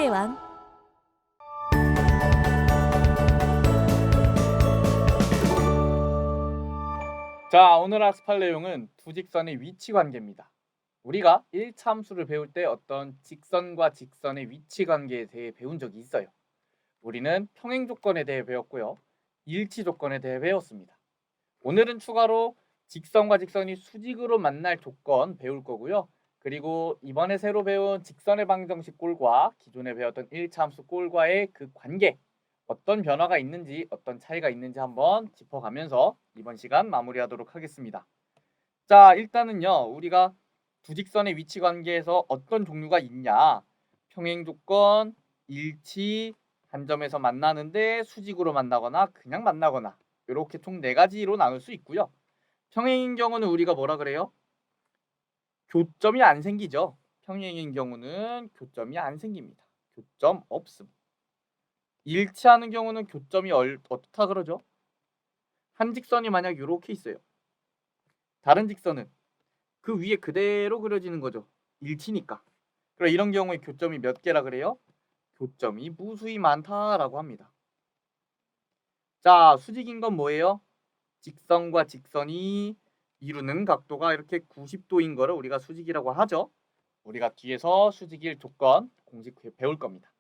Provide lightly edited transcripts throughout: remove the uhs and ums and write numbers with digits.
수학의 왕. 자, 오늘 학습할 내용은 두 직선의 위치 관계입니다. 우리가 1차 함수를 배울 때 어떤 직선과 직선의 위치 관계에 대해 배운 적이 있어요. 우리는 평행 조건에 대해 배웠고요. 일치 조건에 대해 배웠습니다. 오늘은 추가로 직선과 직선이 수직으로 만날 조건 배울 거고요. 그리고 이번에 새로 배운 직선의 방정식 꼴과 기존에 배웠던 1차 함수 꼴과의 그 관계, 어떤 변화가 있는지 어떤 차이가 있는지 한번 짚어가면서 이번 시간 마무리하도록 하겠습니다. 자, 일단은요, 우리가 두 직선의 위치 관계에서 어떤 종류가 있냐, 평행 조건, 일치, 한 점에서 만나는데 수직으로 만나거나 그냥 만나거나 이렇게 총 4가지로 나눌 수 있고요. 평행인 경우는 우리가 뭐라 그래요? 교점이 안 생기죠. 평행인 경우는 교점이 안 생깁니다. 교점 없음. 일치하는 경우는 교점이 어떻다 그러죠? 한 직선이 만약 이렇게 있어요. 다른 직선은 그 위에 그대로 그려지는 거죠. 일치니까. 그럼 이런 경우에 교점이 몇 개라 그래요? 교점이 무수히 많다라고 합니다. 자, 수직인 건 뭐예요? 직선과 직선이 이루는 각도가 이렇게 90도인 거를 우리가 수직이라고 하죠. 우리가 뒤에서 수직일 조건 공식 배울 겁니다.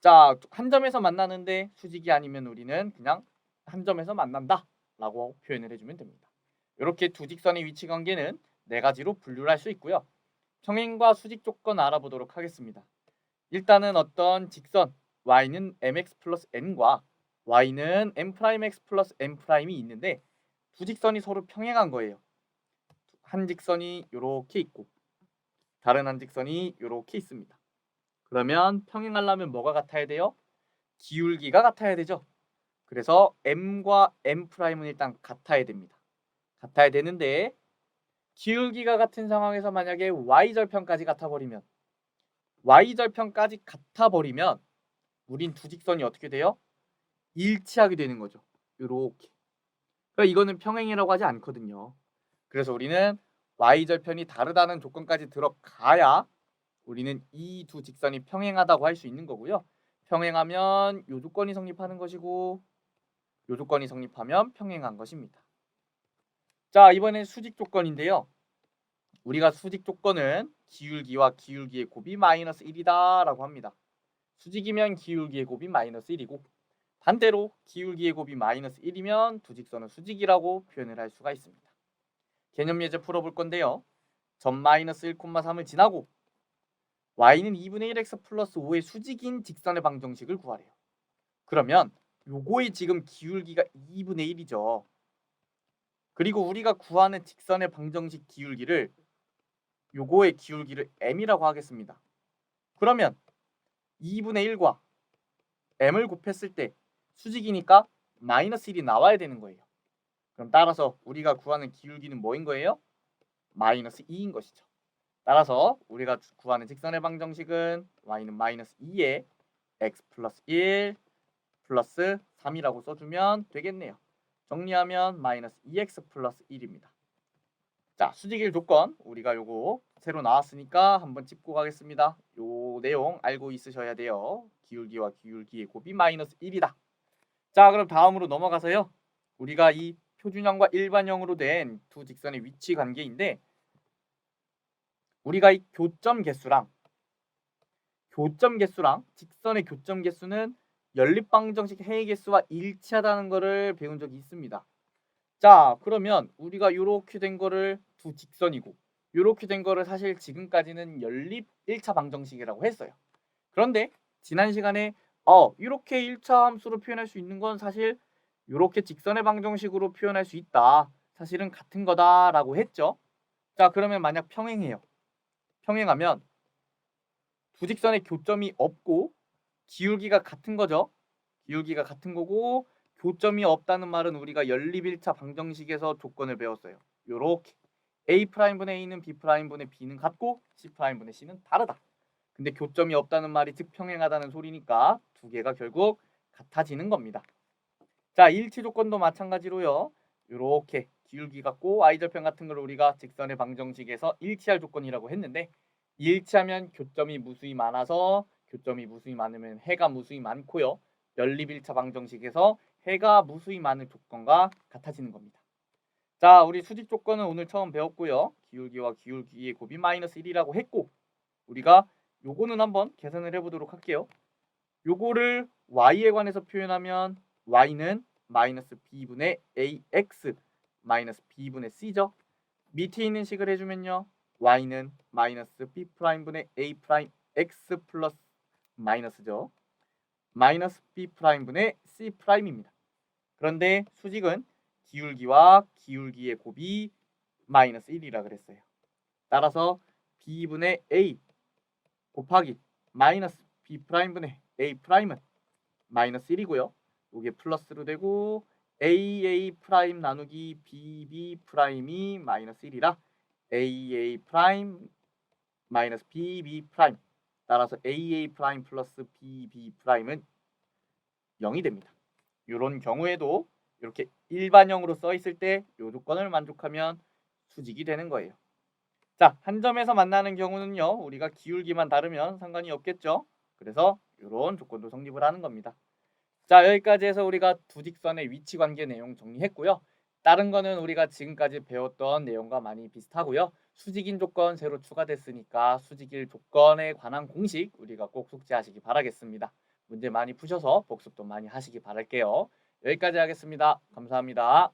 자, 한 점에서 만나는데 수직이 아니면 우리는 그냥 한 점에서 만난다 라고 표현을 해주면 됩니다. 이렇게 두 직선의 위치 관계는 4가지로 분류를 할 수 있고요. 평행과 수직 조건 알아보도록 하겠습니다. 일단은 어떤 직선 y는 mx 플러스 n과 y는 m'x 플러스 n'이 있는데 두 직선이 서로 평행한 거예요. 한 직선이 이렇게 있고 다른 한 직선이 이렇게 있습니다. 그러면 평행하려면 뭐가 같아야 돼요? 기울기가 같아야 되죠. 그래서 m과 m'은 일단 같아야 됩니다. 같아야 되는데 기울기가 같은 상황에서 만약에 y절편까지 같아버리면 우린 두 직선이 어떻게 돼요? 일치하게 되는 거죠. 이렇게. 그러니까 이거는 평행이라고 하지 않거든요. 그래서 우리는 y절편이 다르다는 조건까지 들어가야 우리는 이 두 직선이 평행하다고 할 수 있는 거고요. 평행하면 요 조건이 성립하는 것이고 요 조건이 성립하면 평행한 것입니다. 자, 이번엔 수직 조건인데요. 우리가 수직 조건은 기울기와 기울기의 곱이 마이너스 1이다 라고 합니다. 수직이면 기울기의 곱이 마이너스 1이고 반대로 기울기의 곱이 마이너스 1이면 두 직선은 수직이라고 표현을 할 수가 있습니다. 개념 예제 풀어볼 건데요. 점 마이너스 1,3을 지나고 y는 2분의 1x 플러스 5의 수직인 직선의 방정식을 구하래요. 그러면 요거의 지금 기울기가 2분의 1이죠. 그리고 우리가 구하는 직선의 방정식 기울기를 요거의 기울기를 m이라고 하겠습니다. 그러면 2분의 1과 m을 곱했을 때 수직이니까 마이너스 1이 나와야 되는 거예요. 그럼 따라서 우리가 구하는 기울기는 뭐인 거예요? 마이너스 2인 것이죠. 따라서 우리가 구하는 직선의 방정식은 y는 마이너스 2에 x 플러스 1 플러스 3이라고 써주면 되겠네요. 정리하면 마이너스 2x 플러스 1입니다. 자, 수직일 조건 우리가 요거 새로 나왔으니까 한번 짚고 가겠습니다. 요 내용 알고 있으셔야 돼요. 기울기와 기울기의 곱이 마이너스 1이다. 자, 그럼 다음으로 넘어가서요. 우리가 이 표준형과 일반형으로 된 두 직선의 위치 관계인데 우리가 이 교점 개수랑 직선의 교점 개수는 연립방정식 해의 개수와 일치하다는 것을 배운 적이 있습니다. 자, 그러면 우리가 이렇게 된 거를 두 직선이고 이렇게 된 거를 사실 지금까지는 연립 1차 방정식이라고 했어요. 그런데 지난 시간에 이렇게 1차 함수로 표현할 수 있는 건 사실 이렇게 직선의 방정식으로 표현할 수 있다. 사실은 같은 거다라고 했죠. 자, 그러면 만약 평행해요. 평행하면 두 직선의 교점이 없고 기울기가 같은 거죠. 기울기가 같은 거고 교점이 없다는 말은 우리가 연립 1차 방정식에서 조건을 배웠어요. 요렇게 A'분의 A는 B'분의 B는 같고 C'분의 C는 다르다. 근데 교점이 없다는 말이 즉 평행하다는 소리니까 두 개가 결국 같아지는 겁니다. 자, 일치 조건도 마찬가지로요. 요렇게 기울기 같고 y절편 같은 걸 우리가 직선의 방정식에서 일치할 조건이라고 했는데 일치하면 교점이 무수히 많아서 교점이 무수히 많으면 해가 무수히 많고요. 연립1차 방정식에서 해가 무수히 많은 조건과 같아지는 겁니다. 자, 우리 수직 조건은 오늘 처음 배웠고요. 기울기와 기울기의 곱이 -1이라고 했고 우리가 요거는 한번 계산을 해보도록 할게요. 요거를 y에 관해서 표현하면 y는 -b분의 ax -b분의 c죠. 밑에 있는 식을 해주면요. y는 -b'분의 a'x 플러스 마이너스죠. -b'분의 c'입니다. 그런데 수직은 기울기와 기울기의 곱이 -1이라 그랬어요. 따라서 b분의 a 곱하기 -b'분의 a'은 -1이고요. 이게 플러스로 되고 AA' 나누기 BB' 이 -1이라 AA' BB' 따라서 AA' 플러스 BB'은 0이 됩니다. 이런 경우에도 이렇게 일반형으로 써 있을 때 이 조건을 만족하면 수직이 되는 거예요. 자, 한 점에서 만나는 경우는요. 우리가 기울기만 다르면 상관이 없겠죠. 그래서 이런 조건도 성립을 하는 겁니다. 자, 여기까지 해서 우리가 두 직선의 위치 관계 내용 정리했고요. 다른 거는 우리가 지금까지 배웠던 내용과 많이 비슷하고요. 수직인 조건 새로 추가됐으니까 수직일 조건에 관한 공식 우리가 꼭 숙지하시기 바라겠습니다. 문제 많이 푸셔서 복습도 많이 하시기 바랄게요. 여기까지 하겠습니다. 감사합니다.